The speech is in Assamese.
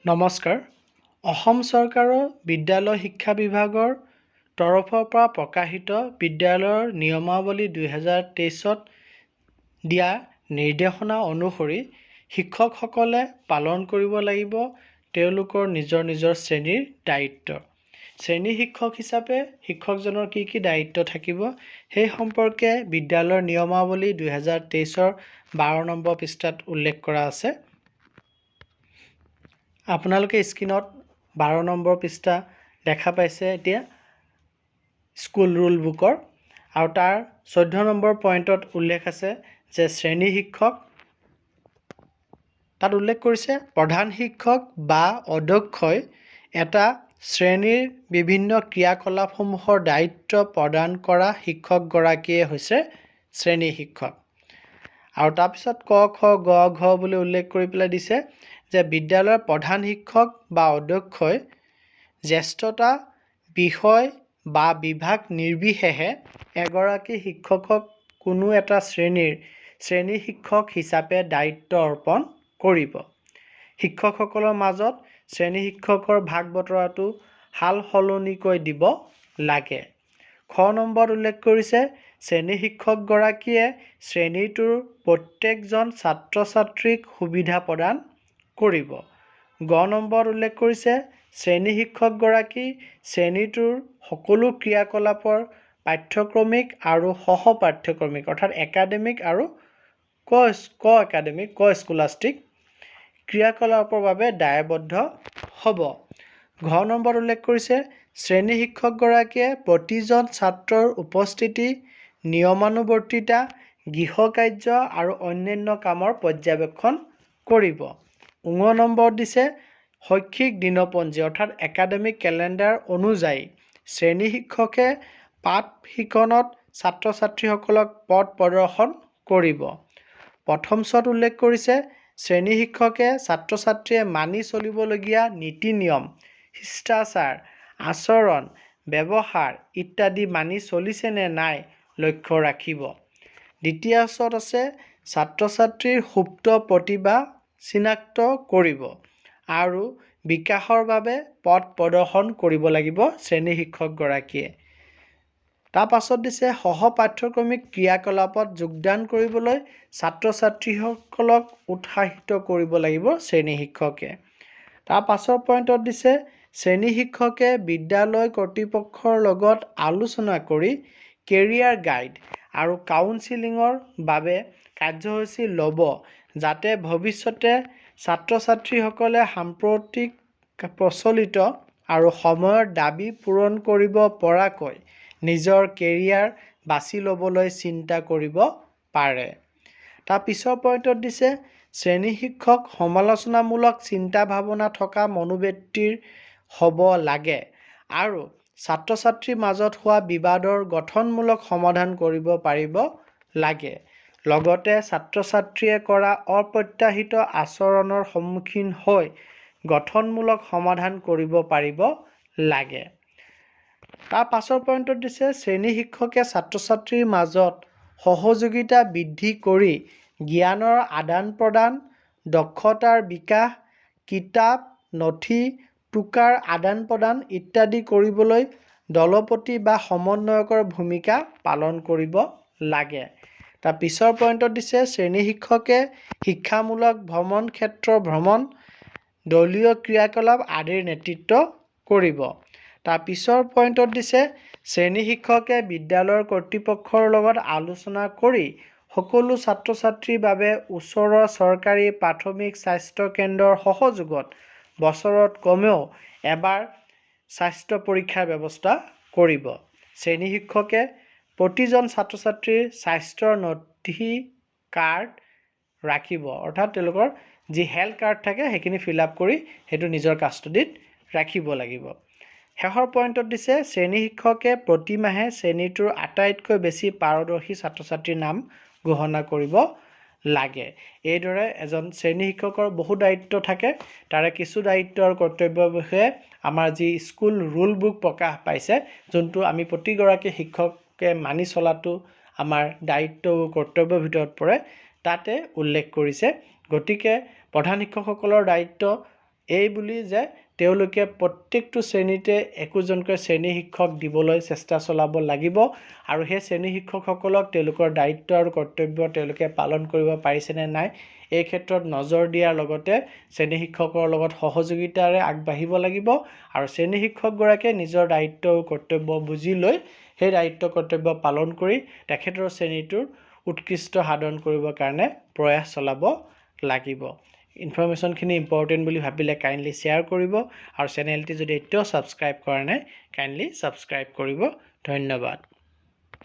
নমস্কাৰ। অসম চৰকাৰৰ বিদ্যালয় শিক্ষা বিভাগৰ তৰফৰ পৰা প্ৰকাশিত বিদ্যালয়ৰ নিয়মাৱলী 2023ত দিয়া নিৰ্দেশনা অনুসৰি শিক্ষকসকলে পালন কৰিব লাগিব তেওঁলোকৰ নিজৰ শ্ৰেণীৰ দায়িত্ব। শ্ৰেণী শিক্ষক হিচাপে শিক্ষকজনৰ কি দায়িত্ব থাকিব সেই সম্পৰ্কে বিদ্যালয়ৰ নিয়মাৱলী 2023ৰ 12 নম্বৰ পৃষ্ঠাত উল্লেখ কৰা আছে। আপোনালোকে স্ক্ৰীনত 12 নম্বৰ পৃষ্ঠা দেখা পাইছে এতিয়া স্কুল ৰুল বুকৰ, আৰু তাৰ 14 নম্বৰ পইণ্টত উল্লেখ আছে যে শ্ৰেণী শিক্ষক, তাত উল্লেখ কৰিছে প্ৰধান শিক্ষক বা অধ্যক্ষই এটা শ্ৰেণীৰ বিভিন্ন ক্ৰিয়াকলাপসমূহৰ দায়িত্ব প্ৰদান কৰা শিক্ষকগৰাকীয়ে হৈছে শ্ৰেণী শিক্ষক। আৰু তাৰপিছত ক খ গ ঘ বুলি উল্লেখ কৰি পেলাই দিছে যে বিদ্যালয়ৰ প্ৰধান শিক্ষক বা অধ্যক্ষই জ্যেষ্ঠতা বিষয় বা বিভাগ নিৰ্বিশেষে এগৰাকী শিক্ষকক কোনো এটা শ্ৰেণী শিক্ষক হিচাপে দায়িত্ব অৰ্পণ কৰিব। শিক্ষকসকলৰ মাজত শ্ৰেণী শিক্ষকৰ ভাগ বতৰাটো সাল সলনিকৈ দিব লাগে। খ নম্বৰত উল্লেখ কৰিছে শ্ৰেণী শিক্ষকগৰাকীয়ে শ্ৰেণীটোৰ প্ৰত্যেকজন ছাত্ৰ ছাত্ৰীক সুবিধা প্ৰদান কৰিব। গ নম্বৰত উল্লেখ কৰিছে শ্ৰেণী শিক্ষকগৰাকী শ্ৰেণীটোৰ সকলো ক্ৰিয়াকলাপৰ পাঠ্যক্ৰমিক আৰু সহ পাঠ্যক্ৰমিক অৰ্থাৎ একাডেমিক আৰু ক স্কলাষ্টিক ক্ৰিয়াকলাপৰ বাবে দায়বদ্ধ হ'ব। ঘ নম্বৰত উল্লেখ কৰিছে শ্ৰেণী শিক্ষকগৰাকীয়ে প্ৰতিজন ছাত্ৰৰ উপস্থিতি, নিয়মানুৱৰ্তিতা, গৃহকাৰ্য আৰু অন্যান্য কামৰ পৰ্যবেক্ষণ কৰিব। ঙ নম্বৰত দিছে শৈক্ষিক দিনপঞ্জী অৰ্থাৎ একাডেমিক কেলেণ্ডাৰ অনুযায়ী শ্ৰেণী শিক্ষকে পাঠ শিক্ষণত ছাত্ৰ ছাত্ৰীসকলক পথ প্ৰদৰ্শন কৰিব। প্ৰথম ছত উল্লেখ কৰিছে শ্ৰেণী শিক্ষকে ছাত্ৰ ছাত্ৰীয়ে মানি চলিবলগীয়া নীতি নিয়ম, শিষ্টাচাৰ, আচৰণ, ব্যৱহাৰ ইত্যাদি মানি চলিছে নে নাই লক্ষ্য ৰাখিব। দ্বিতীয় ছত আছে ছাত্ৰ ছাত্ৰীৰ সুপ্ত প্ৰতিভা চিনাক্ত কৰিব আৰু বিকাশৰ বাবে পথ প্ৰদৰ্শন কৰিব লাগিব শ্ৰেণী শিক্ষকগৰাকীয়ে। তাৰ পাছত দিছে সহ পাঠ্যক্ৰমিক ক্ৰিয়াকলাপত যোগদান কৰিবলৈ ছাত্ৰ ছাত্ৰীসকলক উৎসাহিত কৰিব লাগিব শ্ৰেণী শিক্ষকে। তাৰ পাছৰ পইণ্টত দিছে শ্ৰেণী শিক্ষকে বিদ্যালয় কৰ্তৃপক্ষৰ লগত আলোচনা কৰি কেৰিয়াৰ গাইড আৰু কাউন্সিলিঙৰ বাবে কাৰ্যসূচী ল'ব যাতে ভৱিষ্যতে ছাত্ৰ ছাত্ৰীসকলে সাম্প্ৰতিক প্ৰচলিত আৰু সময়ৰ দাবী পূৰণ কৰিব পৰাকৈ নিজৰ কেৰিয়াৰ বাছি ল'বলৈ চিন্তা কৰিব পাৰে। তাৰ পিছৰ পইণ্টত দিছে শ্ৰেণী শিক্ষক সমালোচনামূলক চিন্তা ভাৱনা থকা মনোবৃত্তিৰ হ'ব লাগে আৰু ছাত্ৰ ছাত্ৰীৰ মাজত হোৱা বিবাদৰ গঠনমূলক সমাধান কৰিব পাৰিব লাগে। লগতে ছাত্ৰ ছাত্ৰীয়ে কৰা অপ্ৰত্যাশিত আচৰণৰ সন্মুখীন হৈ গঠনমূলক সমাধান কৰিব পাৰিব লাগে। তাৰ পাছৰ পইণ্টত দিছে শ্ৰেণী শিক্ষকে ছাত্ৰ ছাত্ৰীৰ মাজত সহযোগিতা বৃদ্ধি কৰি জ্ঞানৰ আদান প্ৰদান, দক্ষতাৰ বিকাশ, কিতাপ, নথি, টোকাৰ আদান প্ৰদান ইত্যাদি কৰিবলৈ দলপতি বা সমন্বয়কৰ ভূমিকা পালন কৰিব লাগে। তাৰ পিছৰ পইণ্টত দিছে শ্ৰেণী শিক্ষকে শিক্ষামূলক ভ্ৰমণ, ক্ষেত্ৰ ভ্ৰমণ, দলীয় ক্ৰিয়াকলাপ আদিৰ নেতৃত্ব কৰিব। তাৰ পিছৰ পইণ্টত দিছে শ্ৰেণী শিক্ষকে বিদ্যালয়ৰ কৰ্তৃপক্ষৰ লগত আলোচনা কৰি সকলো ছাত্ৰ ছাত্ৰীৰ বাবে ওচৰৰ চৰকাৰী প্ৰাথমিক স্বাস্থ্য কেন্দ্ৰৰ সহযোগত বছৰত কমেও এবাৰ স্বাস্থ্য পৰীক্ষাৰ ব্যৱস্থা কৰিব। শ্ৰেণী শিক্ষকে প্ৰতিজন ছাত্ৰ ছাত্ৰীৰ স্বাস্থ্যৰ নথি কাৰ্ড ৰাখিব অৰ্থাৎ তেওঁলোকৰ যি হেল্থ কাৰ্ড থাকে সেইখিনি ফিল আপ কৰি সেইটো নিজৰ কাষ্টডিত ৰাখিব লাগিব। শেষৰ পইণ্টত দিছে শ্ৰেণী শিক্ষকে প্ৰতি মাহে শ্ৰেণীটোৰ আটাইতকৈ বেছি পাৰদৰ্শী ছাত্ৰ ছাত্ৰীৰ নাম ঘোষণা কৰিব লাগে। এইদৰে এজন শ্ৰেণী শিক্ষকৰ বহু দায়িত্ব থাকে, তাৰে কিছু দায়িত্ব আৰু কৰ্তব্যৰ বিষয়ে আমাৰ যি স্কুল ৰুল বুক প্ৰকাশ পাইছে, যোনটো আমি প্ৰতিগৰাকী শিক্ষকে মানি চলাটো আমাৰ দায়িত্ব আৰু কৰ্তব্যৰ ভিতৰত পৰে, তাতে উল্লেখ কৰিছে। গতিকে প্ৰধান শিক্ষকসকলৰ দায়িত্ব এই বুলি যে তেওঁলোকে প্ৰত্যেকটো শ্ৰেণীতে একোজনকৈ শ্ৰেণী শিক্ষক দিবলৈ চেষ্টা চলাব লাগিব আৰু সেই শ্ৰেণী শিক্ষকসকলক তেওঁলোকৰ দায়িত্ব আৰু কৰ্তব্য তেওঁলোকে পালন কৰিব পাৰিছেনে নাই এই ক্ষেত্ৰত নজৰ দিয়াৰ লগতে শ্ৰেণী শিক্ষকৰ লগত সহযোগিতাৰে আগবাঢ়িব লাগিব আৰু শ্ৰেণী শিক্ষকগৰাকীয়ে নিজৰ দায়িত্ব আৰু কৰ্তব্য বুজি লৈ সেই দায়িত্ব কৰ্তব্য পালন কৰি তেখেতৰ শ্ৰেণীটোৰ উৎকৃষ্ট সাধন কৰিবৰ কাৰণে প্ৰয়াস চলাব লাগিব ইনফৰমেশ্যনখিনি ইম্পৰ্টেণ্ট বুলি ভাবিলে কাইণ্ডলি শ্বেয়াৰ কৰিব আৰু চেনেলটি যদি এতিয়াও ছাবস্ক্ৰাইব কৰা নাই কাইণ্ডলি ছাবস্ক্ৰাইব কৰিব ধন্যবাদ